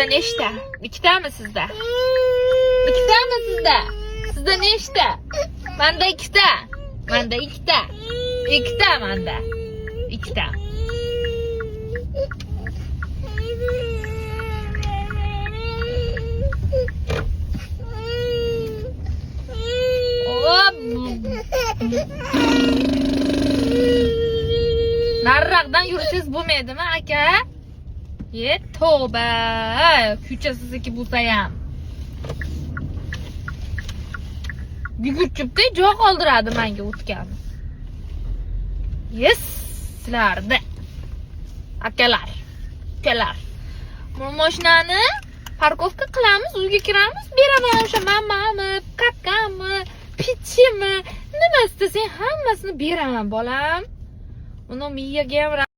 nechta? Ikkitami sizda? Ikkitami sizda? Sizda nechta? Menda ikkita. Menda ikkita. Ikkita menda. Ikkita. Nariroqdan yursangiz bo'lmaydimi, aka? Tavba. Kuchasizniki bo'lsa ham. Yugurchibda joy qoldiradi menga o'tgan. Sizlarda. Akalar. Bu mashinani parkovka qilamiz, uyga kiramiz, beraman o'sha mammami, kakami, pichimi, nima istasang hammasini beraman, bolam. Uni miyaga ham